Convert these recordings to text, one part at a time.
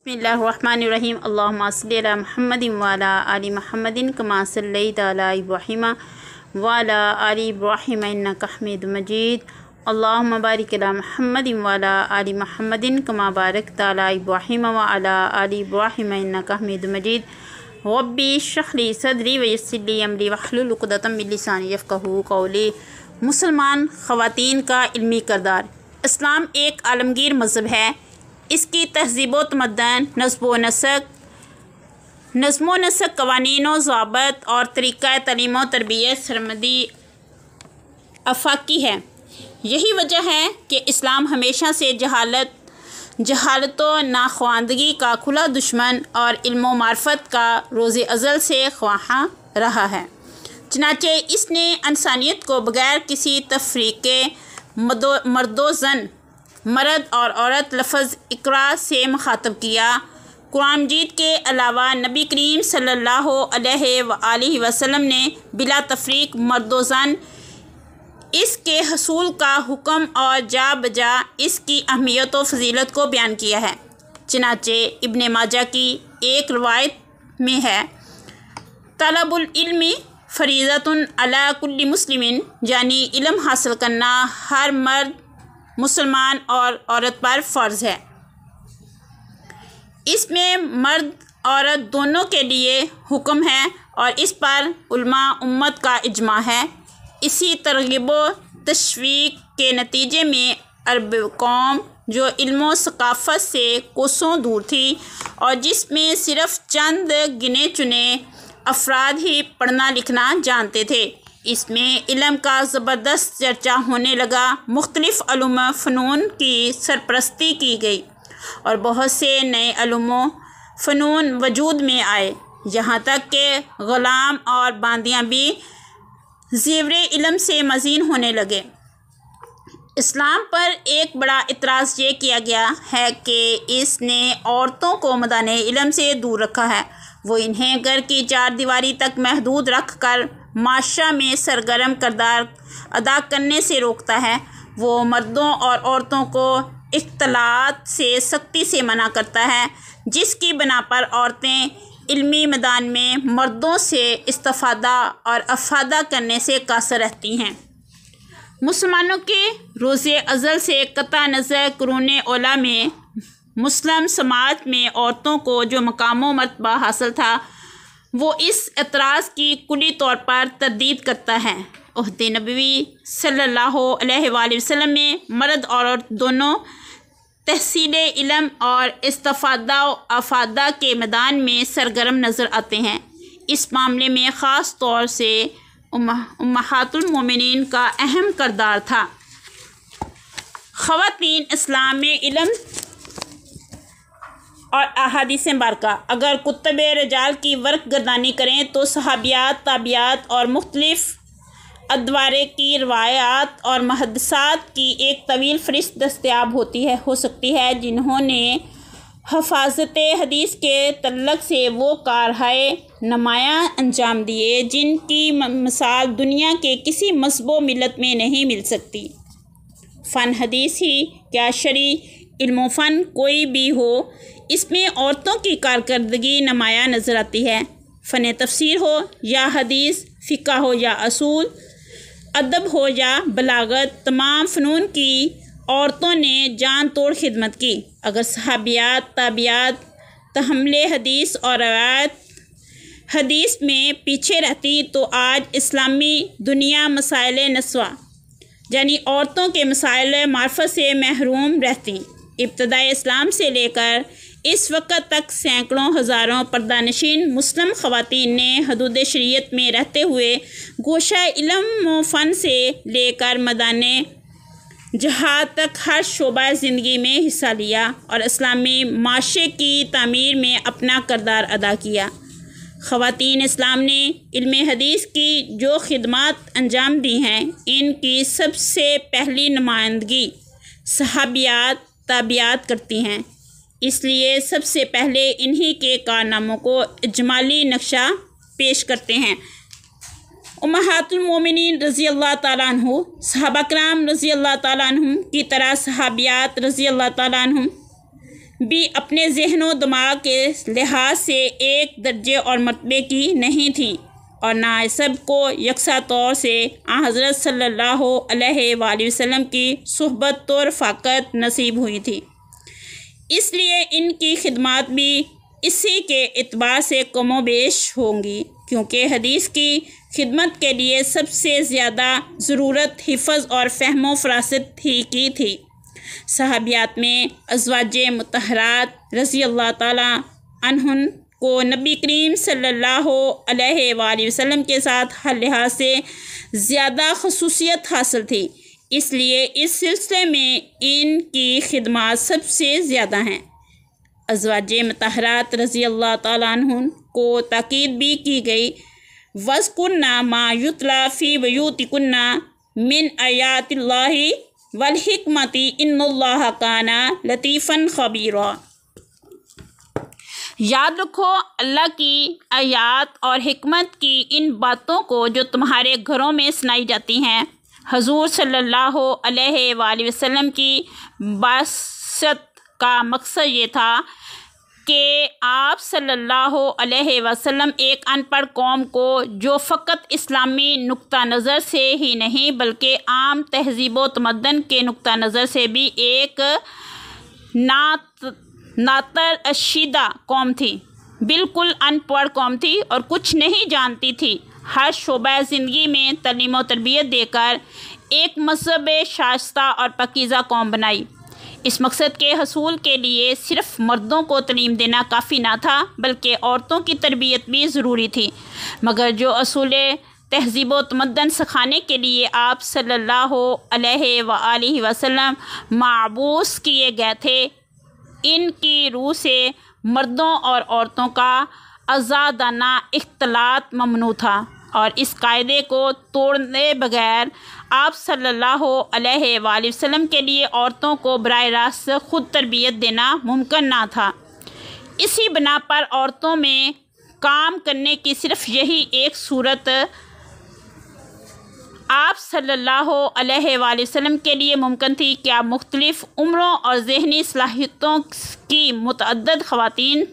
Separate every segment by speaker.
Speaker 1: बिस्मिल्लाहिर्रहमानिर्रहीम अल्लाहुम्मा सल्लि अला मुहम्मदिन व अला आलि मुहम्मदिन कमा सल्लैता अला इब्राहीम व अला आलि इब्राहीम इन्नका हमीदुम मजीद अल्लाहुम्मा बारिक अला मुहम्मदिन व अला आलि मुहम्मदिन कमा बारकता अला इब्राहीम व अला आलि इब्राहीम इन्नका हमीदुम मजीद रब्बी इश्रह ली सदरी व यस्सिर ली अमरी वहलुल उक़दतम मिन लिसानी यफ़क़हू क़ौली। मुसलमान ख़वातीन का इल्मी किरदार। इस्लाम एक आलमगीर मज़हब है। इसकी तहज़ीब व तमद्दन, नज़्म व नस्क, क़वानीन व ज़वाबित और तरीक़ा तालीम व तरबियत सरमदी आफ़ाक़ी है। यही वजह है कि इस्लाम हमेशा से जहालत व नाख़वानदगी का खुला दुश्मन और इल्म व मार्फत का रोज़े अज़ल से ख़्वाहां रहा है। चनाचे इसने इंसानियत को बग़ैर किसी तफ़रीक़े मर्दो ज़न, मर्द और औरत लफ्ज़ इक़रा से मुखातब किया। कुरान मजीद के अलावा नबी करीम सल्लल्लाहु अलैहि वसल्लम ने बिला तफ़रीक़ मर्दो ज़न इसके हसूल का हुक्म और जा बजा इसकी अहमियत व फ़जीलत को बयान किया है। चनाचे इब्ने माजा की एक रवायत में है, तलबुल इल्मी फ़रीज़तुन अला कुल्ली मुस्लिमिन, यानी इल्म हासिल करना हर मर्द, मुसलमान और औरत पर फ़र्ज़ है। इसमें मर्द औरत दोनों के लिए हुक्म है और इस पर उलमा उम्मत का इजमा है। इसी तरग़ीब व तशवीक़ के नतीजे में अरब कौम, जो इल्म व सक़ाफ़त से कोसों दूर थी और जिसमें सिर्फ़ चंद गिने चुने अफराद ही पढ़ना लिखना जानते थे, इसमें इल्म का ज़बरदस्त चर्चा होने लगा। मुख्तलिफ़ उलूम फ़नून की सरपरस्ती की गई और बहुत से नए उलूम फ़नून वजूद में आए, यहाँ तक कि ग़ुलाम और बांदियाँ भी ज़ेवरे इल्म से मज़ीन होने लगे। इस्लाम पर एक बड़ा इतराज़ ये किया गया है कि इसने औरतों को मैदान इल्म से दूर रखा है। वो इन्हें घर की चार दीवारी तक महदूद रख कर माशरा में सरगर्म किरदार अदा करने से रोकता है। वो मर्दों और औरतों को इख्तलात से सख्ती से मना करता है, जिसकी बना पर औरतें इल्मी मैदान में मर्दों से इस्तिफ़ादा और अफादा करने से कासर रहती हैं। मुसलमानों के रोज़े अज़ल से कता नज़र कुरूने औला में मुस्लिम समाज में औरतों को जो मकाम व मर्तबा हासिल था, वो इस एतराज़ की कुली तौर पर तरदीद करता है। उहदे नबवी सल्लल्लाहु अलैहि वसल्लम में मर्द और औरत दोनों तहसील इल्म और इस्तिफ़ादा व अफादा के मैदान में सरगर्म नज़र आते हैं। इस मामले में ख़ास तौर से उम्महातुल मोमिनीन का अहम किरदार था। ख़वातीन इस्लाम में इल्म और अहादीस मुबारका अगर कुतुब रजाल की वर्क गर्दानी करें तो सहाबियात, ताबियात और मुख्तलिफ़ अदवारे की रवायात और मुहद्दिसात की एक तवील फ़हरिस्त दस्तयाब हो सकती है, जिन्होंने हफाजत हदीस के तल्लक से वो कारहाए नुमायाँ अंजाम दिए जिनकी मिसाल दुनिया के किसी मज़हब व मिलत में नहीं मिल सकती। फ़न हदीस ही क्या शरी इल्म फ़न कोई भी हो, इसमें औरतों की कारकर्दगी नुमायाँ नज़र आती है। फ़न तफसीर हो या हदीस, फ़िक़्ह हो या असूल, अदब हो या बलागत, तमाम फ़नून की औरतों ने जान तोड़ खिदमत की। अगर सहाबियात, ताबियात तहम्मुले हदीस और रवायत हदीस में पीछे रहती तो आज इस्लामी दुनिया मसाइल नस्वा यानी औरतों के मसाइल मार्फत से महरूम रहती। इब्तदाई इस्लाम से लेकर इस वक्त तक सैकड़ों हज़ारों पर्दानशीन मुस्लिम ख़वातीन ने हदूद शरीयत में रहते हुए गोशा इल्म व फ़न से लेकर मैदाने जहाद तक हर शोबा ज़िंदगी में हिस्सा लिया और इस्लामी माशरे की तामीर में अपना किरदार अदा किया। ख़वातीन इस्लाम ने इल्म हदीस की जो खिदमात अंजाम दी हैं, इनकी सबसे पहली नुमाइंदगी सहाबियात, ताबियात करती हैं। इसलिए सबसे पहले इन्हीं के कारनामों को इजमाली नक्शा पेश करते हैं। उम्महातुल मोमिनीन रज़ी अल्लाह ताला अन्हु, सहाबा किराम रज़ी अल्लाह ताला अन्हुम की तरह सहाबियात रज़ी अल्लाह ताला अन्हुम بھی اپنے ذہن و دماغ کے لحاظ سے ایک درجے اور مرتبے کی نہیں تھیں، اور نہ سب کو یکساں طور سے حضرت صلی اللہ علیہ وآلہ وسلم کی صحبت و رفاقت نصیب ہوئی تھی۔ اس لیے ان کی خدمات بھی اسی کے اعتبار سے کم و بیش ہوں گی، کیونکہ حدیث کی خدمت کے لیے سب سے زیادہ ضرورت حفظ اور فہم و فراست ہی کی تھی۔ صحابیات میں ازواج مطہرات رضی اللہ تعالیٰ عنہن کو نبی کریم صلی اللہ علیہ وآلہ وسلم کے ساتھ ہر لحاظ سے زیادہ خصوصیت حاصل تھی، اس لیے اس سلسلے میں ان کی خدمات سب سے زیادہ ہیں۔ ازواج مطہرات رضی اللہ تعالیٰ عنہن کو تاکید بھی کی گئی، وَاذْكُرْنَ مَا يُتْلَى فِي بُيُوتِكُنَّ مِنْ آیَاتِ اللَّهِ وَالْحِکْمَةِ إِنَّ اللَّهَ كَانَ لَطِیفًا خَبِیرًا۔ یاد رکھو اللہ کی آیات اور حکمت کی ان باتوں کو جو تمہارے گھروں میں سنائی جاتی ہیں۔ حضور صلی اللہ علیہ وآلہ وسلم کی بعثت کا مقصد یہ تھا کہ آپ صلی اللہ علیہ وسلم ایک ان پڑھ قوم کو جو فقط اسلامی نقطہ نظر سے ہی نہیں بلکہ عام تہذیب و تمدن کے نقطہ نظر سے بھی ایک ناترشیدہ قوم تھی، بالکل ان پڑھ قوم تھی اور کچھ نہیں جانتی تھی۔ ہر شعبہ زندگی میں تعلیم و تربیت دے کر ایک مذہب شائستہ اور پاکیزہ قوم بنائی۔ اس مقصد کے حصول کے لیے صرف مردوں کو تعلیم دینا کافی نہ تھا بلکہ عورتوں کی تربیت بھی ضروری تھی، مگر جو اصول تہذیب و تمدن سکھانے کے لیے آپ صلی اللہ علیہ وآلہ وسلم مبعوث کیے گئے تھے، ان کی روح سے مردوں اور عورتوں کا آزادانہ اختلاط ممنوع تھا، اور اس قاعدے کو توڑنے بغیر آپ صلی اللہ علیہ وآلہ وسلم کے لیے عورتوں کو براہ راست خود تربیت دینا ممکن نہ تھا۔ اسی بنا پر عورتوں میں کام کرنے کی صرف یہی ایک صورت آپ صلی اللہ علیہ وآلہ وسلم کے لیے ممکن تھی کہ آپ مختلف عمروں اور ذہنی صلاحیتوں کی متعدد خواتین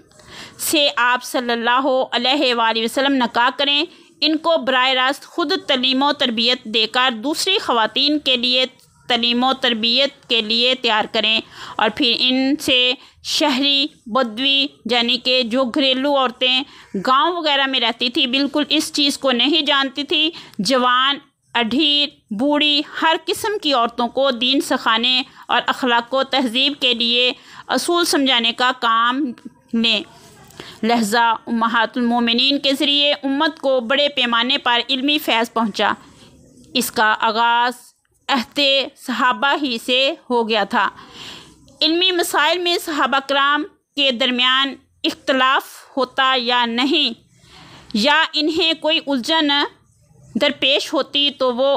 Speaker 1: سے آپ صلی اللہ علیہ وآلہ وسلم نکاح کریں، ان کو براہ راست خود تعلیم و تربیت دے کر دوسری خواتین کے لیے تعلیم و تربیت کے لیے تیار کریں، اور پھر ان سے شہری بدوی یعنی کہ جو گھریلو عورتیں گاؤں وغیرہ میں رہتی تھی بالکل اس چیز کو نہیں جانتی تھی، جوان، اڈھیر، بوڑھی، ہر قسم کی عورتوں کو دین سکھانے اور اخلاق و تہذیب کے لیے اصول سمجھانے کا کام لیں۔ لہذا امہات المومنین کے ذریعے امت کو بڑے پیمانے پر علمی فیض پہنچا۔ اس کا آغاز عہد صحابہ ہی سے ہو گیا تھا۔ علمی مسائل میں صحابہ کرام کے درمیان اختلاف ہوتا یا نہیں، یا انہیں کوئی الجھن درپیش ہوتی تو وہ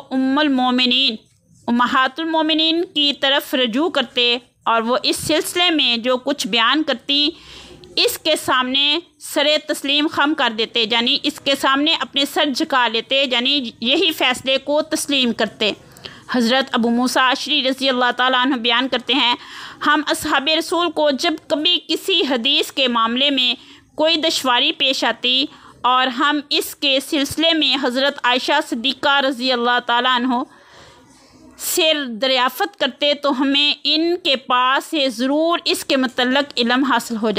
Speaker 1: امہات المومنین کی طرف رجوع کرتے، اور وہ اس سلسلے میں جو کچھ بیان کرتی اس کے سامنے سر تسلیم خم کر دیتے، یعنی اس کے سامنے اپنے سر جھکا لیتے، یعنی یہی فیصلے کو تسلیم کرتے۔ حضرت ابو موسیٰ اشعری رضی اللہ تعالیٰ عنہ بیان کرتے ہیں، ہم اصحاب رسول کو جب کبھی کسی حدیث کے معاملے میں کوئی دشواری پیش آتی اور ہم اس کے سلسلے میں حضرت عائشہ صدیقہ رضی اللہ تعالیٰ عنہ سے دریافت کرتے تو ہمیں ان کے پاس سے ضرور اس کے متعلق علم حاصل ہو جاتا۔